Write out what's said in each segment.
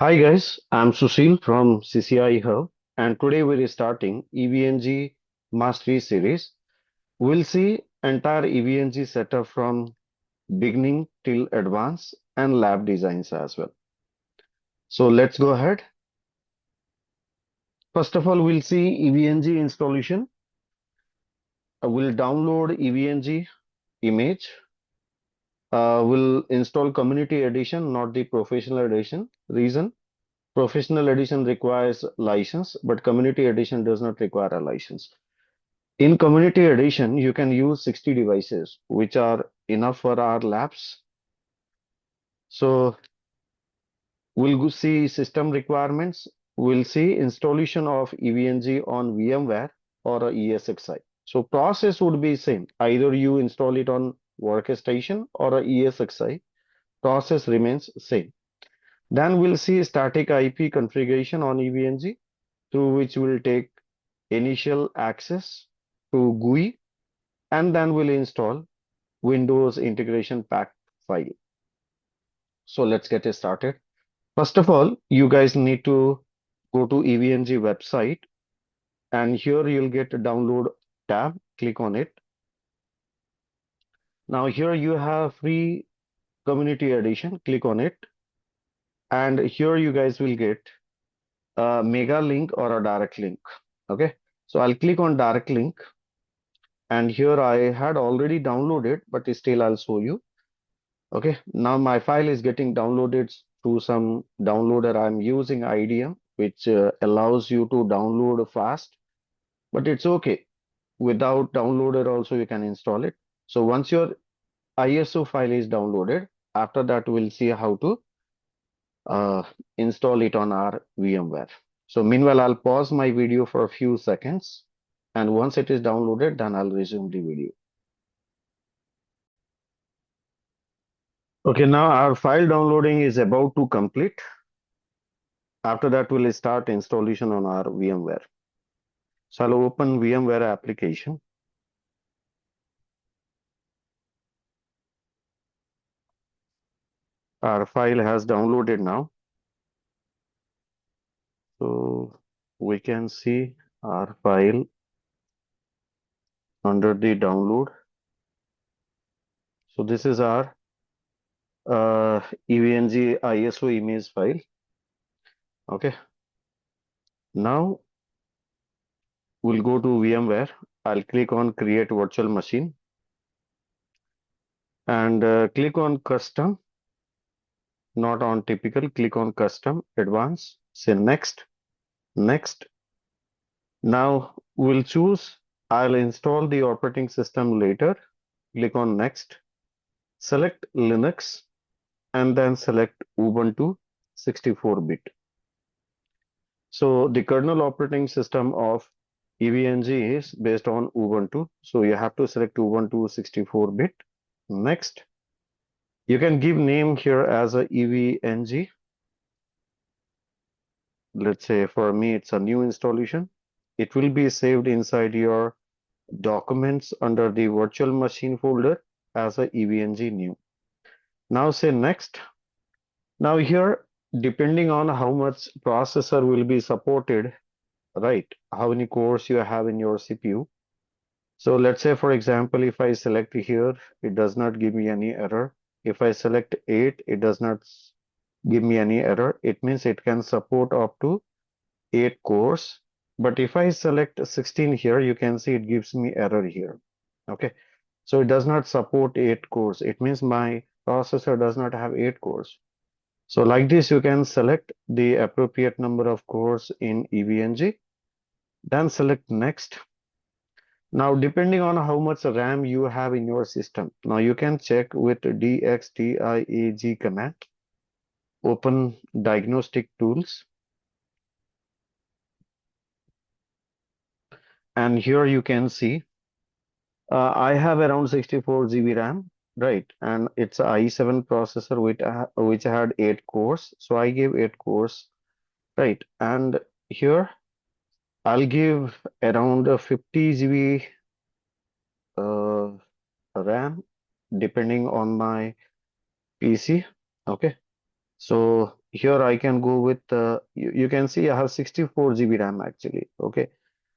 Hi guys, I'm Sushil from CCIE HUB, and today we're starting EVNG Mastery Series. We'll see entire EVNG setup from beginning till advanced and lab designs as well. So let's go ahead. First of all, we'll see EVNG installation. We'll download EVNG image. We'll install Community Edition, not the Professional Edition. Reason: Professional Edition requires license, but Community Edition does not require a license. In Community Edition, you can use 60 devices, which are enough for our labs. So we'll see system requirements. We'll see installation of EVNG on VMware or a ESXi. So process would be same. Either you install it on workstation or a ESXi. Process remains same. Then we'll see static IP configuration on EVNG, through which we'll take initial access to GUI, and then we'll install Windows integration pack file. So let's get it started. First of all, you guys need to go to EVNG website, and here you'll get a download tab. Click on it. Now here you have free community edition. Click on it. And here you guys will get a mega link or a direct link. Okay. So I'll click on direct link, and here I had already downloaded, but still I'll show you. Okay, now my file is getting downloaded through some downloader. I'm using IDM, which allows you to download fast, but it's okay. Without downloader also you can install it. So once your ISO file is downloaded, after that we'll see how to uh, install it on our VMware. So meanwhile, I'll pause my video for a few seconds, and once it is downloaded, then I'll resume the video. Okay, now our file downloading is about to complete. After that, we'll start installation on our VMware. So I'll open VMware application. Our file has downloaded now. So we can see our file under the download. So this is our EVNG ISO image file. Okay. Now we'll go to VMware. I'll click on create virtual machine and click on custom, not on typical. Click on custom, advanced, say next, next. Now we'll choose, I'll install the operating system later. Click on next, select Linux, and then select Ubuntu 64-bit. So the kernel operating system of EVNG is based on Ubuntu. So you have to select Ubuntu 64-bit. Next, you can give name here as a EVNG. Let's say for me, it's a new installation. It will be saved inside your documents under the virtual machine folder as a EVNG new. Now say next. Now here, depending on how much processor will be supported, right? How many cores you have in your CPU. So let's say, for example, if I select here, it does not give me any error. If I select 8, it does not give me any error. It means it can support up to 8 cores. But if I select 16 here, you can see it gives me error here. Okay. So it does not support 8 cores. It means my processor does not have 8 cores. So like this, you can select the appropriate number of cores in EVNG, then select next. Now, depending on how much RAM you have in your system, now you can check with dxdiag command, open diagnostic tools, and here you can see I have around 64 GB RAM, right? And it's a i7 processor which had 8 cores. So I gave 8 cores, right? And here I'll give around 50 GB RAM depending on my PC. Okay. So here I can go with you can see I have 64 GB RAM actually. Okay.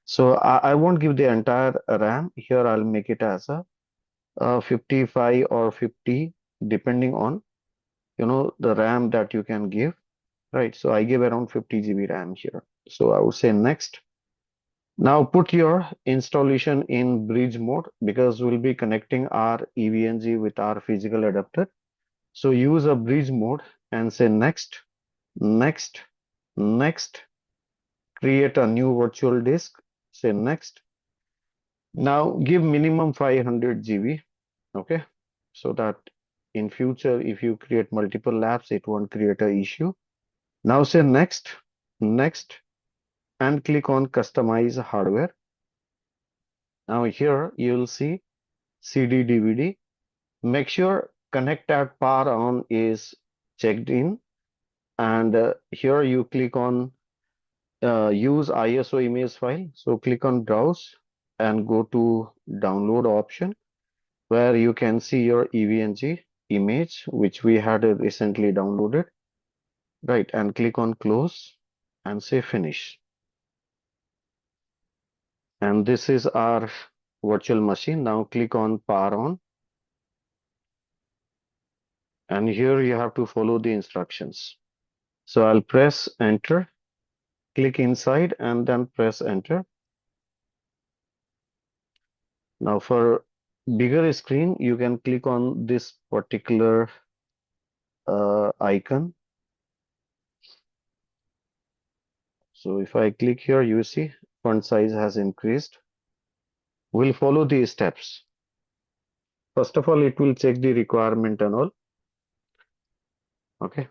So I won't give the entire RAM. Here I'll make it as a 55 or 50 depending on the RAM that you can give, right? So I give around 50 GB RAM here. So I would say next. Now put your installation in bridge mode because we'll be connecting our EVNG with our physical adapter. So use a bridge mode and say next, next, next, create a new virtual disk, say next. Now give minimum 500 GB, okay? So that in future, if you create multiple labs, it won't create a issue. Now say next, next, and click on customize hardware. Now here you'll see CD DVD. Make sure connect at power on is checked in, and here you click on use ISO image file. So click on browse and go to download option where you can see your EVNG image which we had recently downloaded, right? And click on close and say finish. And this is our virtual machine. Now click on power on, and here you have to follow the instructions. So I'll press enter, click inside and then press enter. Now for bigger screen, you can click on this particular icon. So if I click here, you see font size has increased. We'll follow these steps. First of all, it will check the requirement and all. Okay.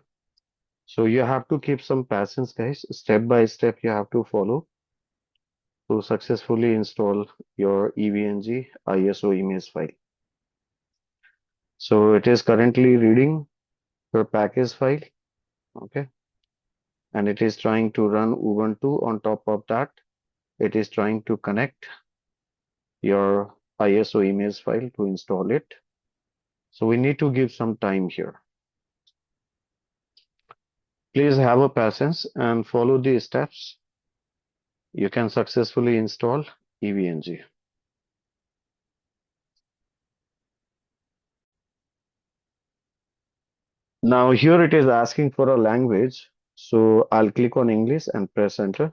So you have to keep some patience, guys. Step by step, you have to follow to successfully install your EVNG ISO image file. So it is currently reading your package file. Okay. And it is trying to run Ubuntu. On top of that, it is trying to connect your ISO image file to install it. So we need to give some time here. Please have a patience and follow the steps. You can successfully install EVNG. Now here it is asking for a language. So I'll click on English and press enter.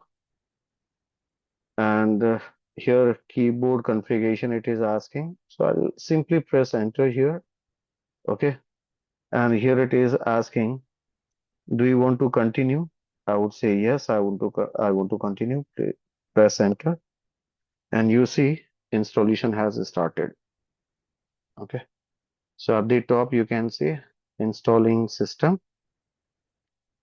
And here keyboard configuration it is asking. So I'll simply press enter here. Okay. And here it is asking, do you want to continue? I would say yes, I want to continue. Press enter. And you see installation has started. Okay. So at the top you can see installing system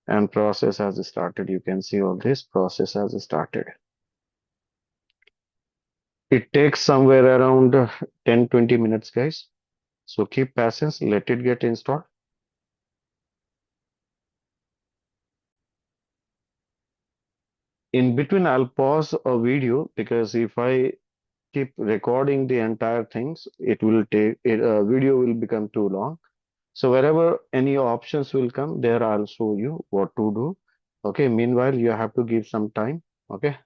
and process has started. You can see all this process has started. It takes somewhere around 10-20 minutes, guys. So keep patience, let it get installed. In between, I'll pause a video because if I keep recording the entire things, it will take it, video will become too long. So wherever any options will come, there I'll show you what to do. Okay, meanwhile, you have to give some time. Okay,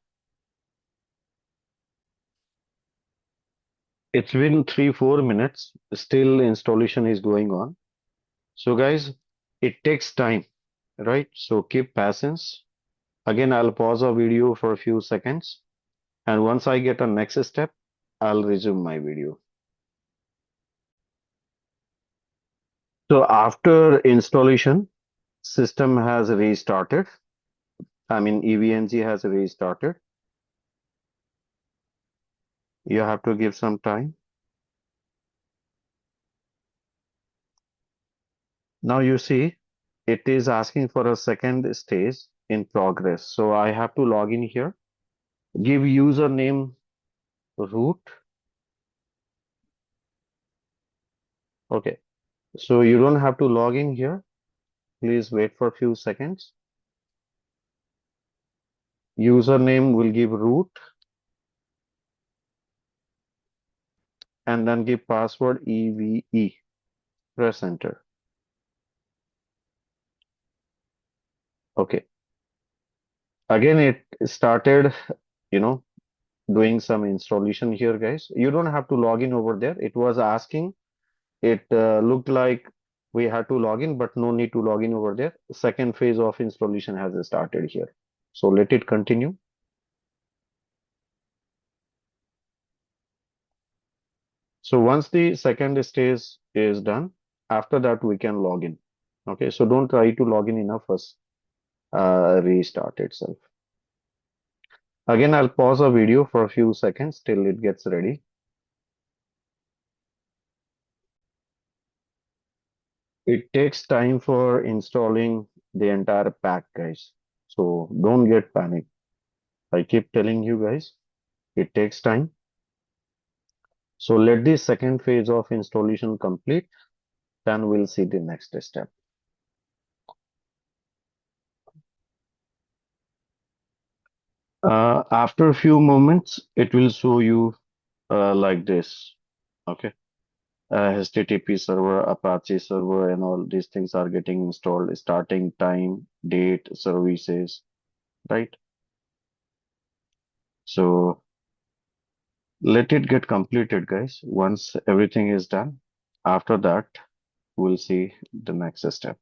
it's been 3-4 minutes. Still installation is going on. So guys, it takes time, right? So keep patience. Again, I'll pause a video for a few seconds. And once I get a next step, I'll resume my video. So after installation, system has restarted. I mean, EVNG has restarted. You have to give some time. Now you see, it is asking for a second stage in progress. So I have to log in here, give username root. Okay. So you don't have to log in here. Please wait for a few seconds. Username will give root and then give password EVE. Press enter. Okay. Again, it started, you know, doing some installation here, guys. You don't have to log in over there. It was asking, it looked like we had to log in, but no need to log in over there. Second phase of installation has started here. So let it continue. So once the second stage is done, after that we can log in. Okay, so don't try to log in a first restart itself. Again, I'll pause a video for a few seconds till it gets ready. It takes time for installing the entire pack, guys. So don't get panicked. I keep telling you guys, it takes time. So let the second phase of installation complete, then we'll see the next step. After a few moments, it will show you like this. Okay. HTTP server, Apache server, and all these things are getting installed. Starting time, date, services, right? So let it get completed, guys. Once everything is done, after that, we'll see the next step.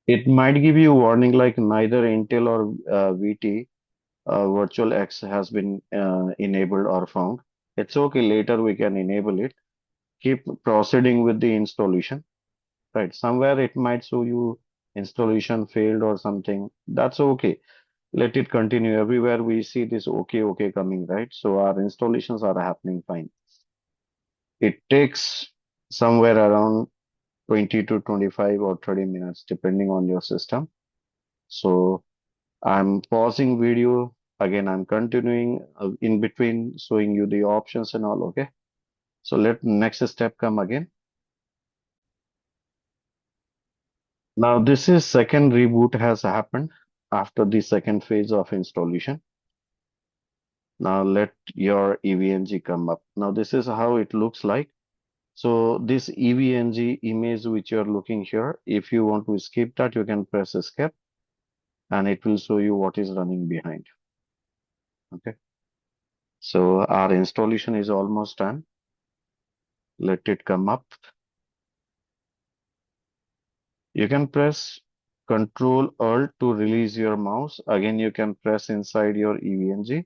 It might give you warning like neither Intel or VT virtual X has been enabled or found. It's okay, later we can enable it. Keep proceeding with the installation, right? Somewhere it might show you installation failed or something. That's okay. Let it continue. Everywhere we see this okay coming, right? So our installations are happening fine. It takes somewhere around 20 to 25 or 30 minutes, depending on your system. So I'm pausing video. Again, I'm continuing in between, showing you the options and all. Okay. So let next step come again. Now this is second reboot has happened after the second phase of installation. Now let your EVNG come up. Now this is how it looks like. So this EVNG image which you're looking here, if you want to skip that, you can press escape and it will show you what is running behind. Okay. So our installation is almost done. Let it come up. You can press Control Alt to release your mouse. Again, you can press inside your EVNG.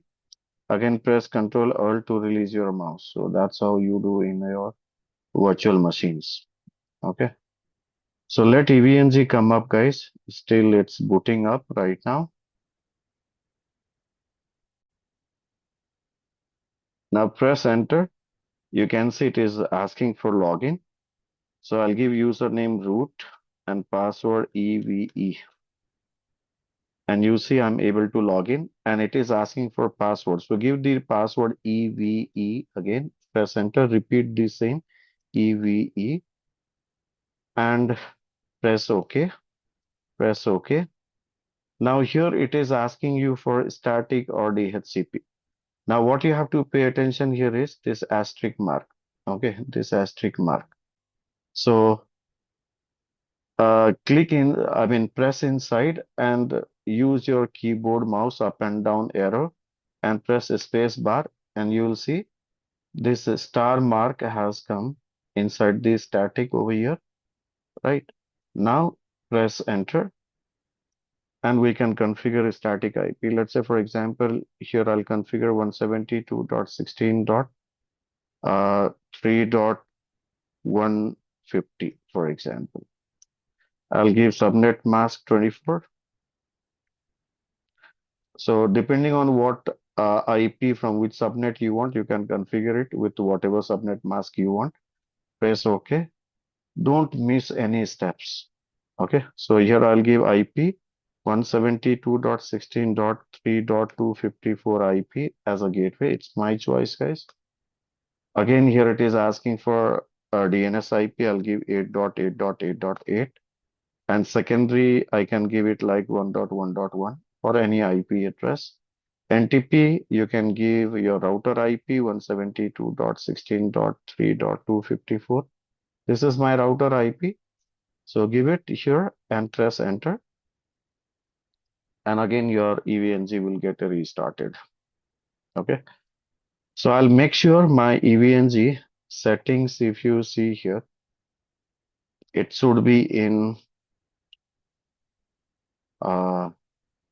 Again, press Control Alt to release your mouse. So that's how you do in your virtual machines. Okay. So let EVNG come up, guys. Still, it's booting up right now. Now press enter. You can see it is asking for login. So I'll give username root and password EVE. And you see I'm able to log in and it is asking for password. So give the password EVE again. Press enter. Repeat the same EVE and press OK. Press OK. Now here it is asking you for static or DHCP. Now what you have to pay attention here is this asterisk mark. Okay, this asterisk mark. So press inside and use your keyboard mouse up and down arrow and press space bar and you will see this star mark has come inside the static over here, right? Now press enter and we can configure a static IP. Let's say, for example, here I'll configure 172.16.3.150, for example. I'll give subnet mask 24. So depending on what IP from which subnet you want, you can configure it with whatever subnet mask you want. Press OK. Don't miss any steps. Okay, so here I'll give IP 172.16.3.254 IP as a gateway. It's my choice, guys. Again, here it is asking for a DNS IP. I'll give 8.8.8.8. And secondary, I can give it like 1.1.1 or any IP address. NTP, you can give your router IP 172.16.3.254. This is my router IP. So give it here and press enter. And again, your EVNG will get restarted. Okay. So I'll make sure my EVNG settings, if you see here, it should be in, uh,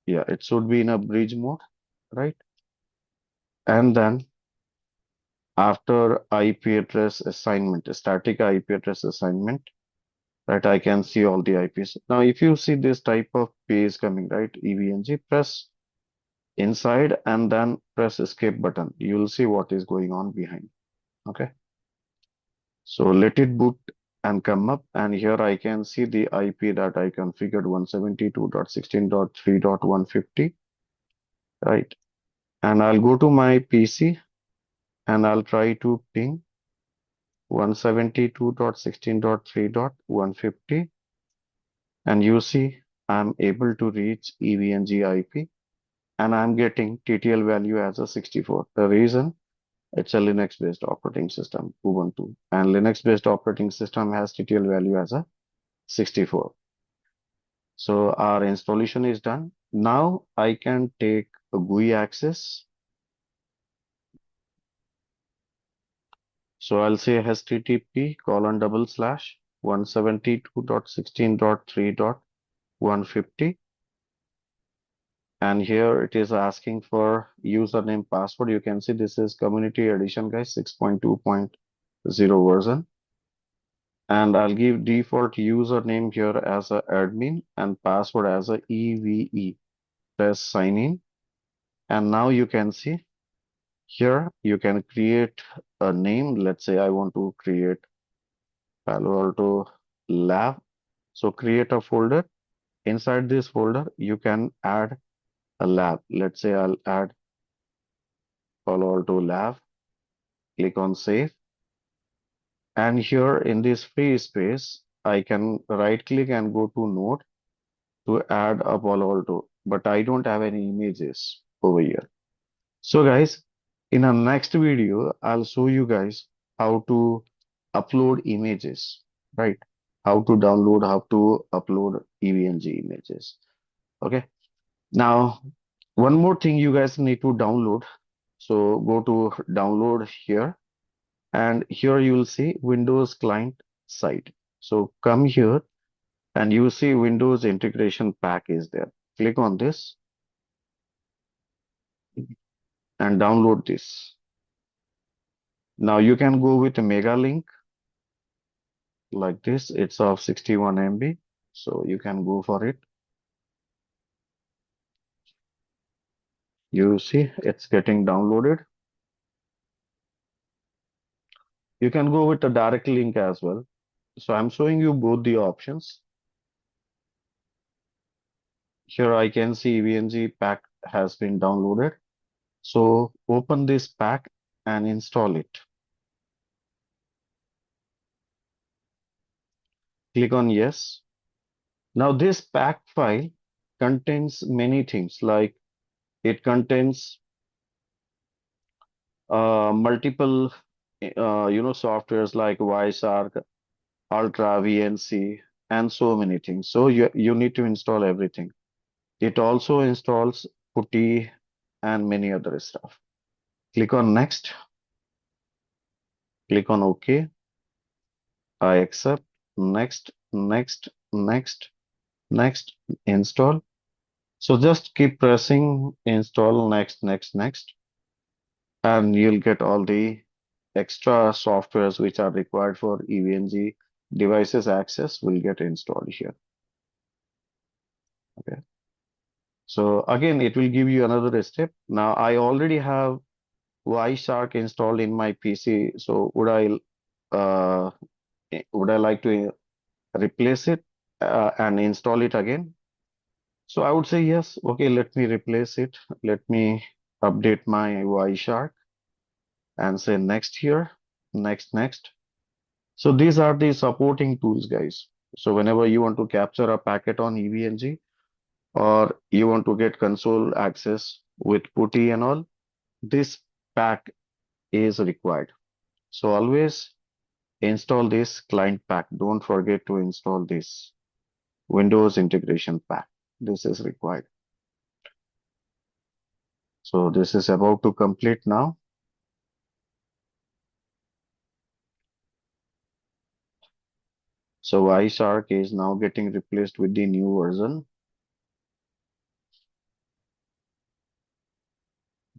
yeah, it should be in a bridge mode, right? And then after IP address assignment, static IP address assignment, right, I can see all the IPs. Now, if you see this type of page coming, right, EVNG, press inside and then press escape button. You'll see what is going on behind. Okay. So let it boot and come up. And here I can see the IP that I configured 172.16.3.150, right? And I'll go to my PC and I'll try to ping 172.16.3.150. And you see, I'm able to reach EVNG IP and I'm getting TTL value as a 64. The reason, it's a Linux-based operating system, Ubuntu, and Linux-based operating system has TTL value as a 64. So our installation is done. Now I can take a GUI access. So I'll say http colon double slash 172.16.3.150. And here it is asking for username password. You can see this is community edition, guys, 6.2.0 version. And I'll give default username here as a admin and password as a EVE. Press sign in. And now you can see here you can create a name. Let's say I want to create Palo Alto Lab. So create a folder. Inside this folder, you can add a lab. Let's say I'll add Palo Alto Lab. Click on save. And here in this free space, I can right click and go to node to add a Palo Alto, but I don't have any images over here. So guys, in our next video, I'll show you guys how to upload images, right? How to download, how to upload EVNG images. Okay. Now, one more thing you guys need to download. So go to download here, and here you will see Windows client site. So come here and you see Windows integration pack is there. Click on this and download this. Now you can go with a mega link like this. It's of 61 MB. So you can go for it. You see it's getting downloaded. You can go with a direct link as well. So I'm showing you both the options. Here I can see VNG pack has been downloaded. So open this pack and install it. Click on yes. Now this pack file contains many things, like it contains multiple softwares like Wireshark, Ultra, VNC, and so many things. So you need to install everything. It also installs PuTTY and many other stuff. Click on next. Click on OK. I accept. Next, next, next, next. Install. So just keep pressing install, next, next, next, and you'll get all the extra softwares which are required for EVNG devices access will get installed here. Okay. So again, it will give you another step. Now I already have Wireshark installed in my PC. So uh, would I like to replace it and install it again? So I would say yes. Okay, let me replace it. Let me update my Wireshark and say next here, next, next. So these are the supporting tools, guys. So whenever you want to capture a packet on EVNG or you want to get console access with PuTTY and all, this pack is required. So always Install this client pack. Don't forget to install this Windows integration pack. This is required. So this is about to complete now. So iShark is now getting replaced with the new version.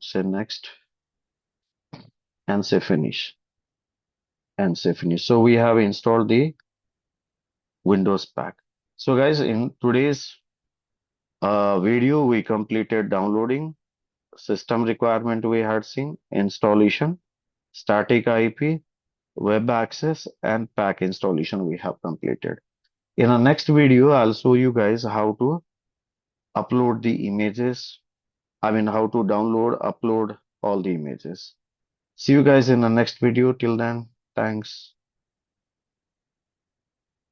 Say next and say finish and say finish. So we have installed the Windows pack. So guys, in today's video, we completed downloading, system requirement we had seen, installation, static IP, web access, and pack installation we have completed. In the next video, I'll show you guys how to upload the images. I mean, how to download, upload all the images. See you guys in the next video. Till then, thanks.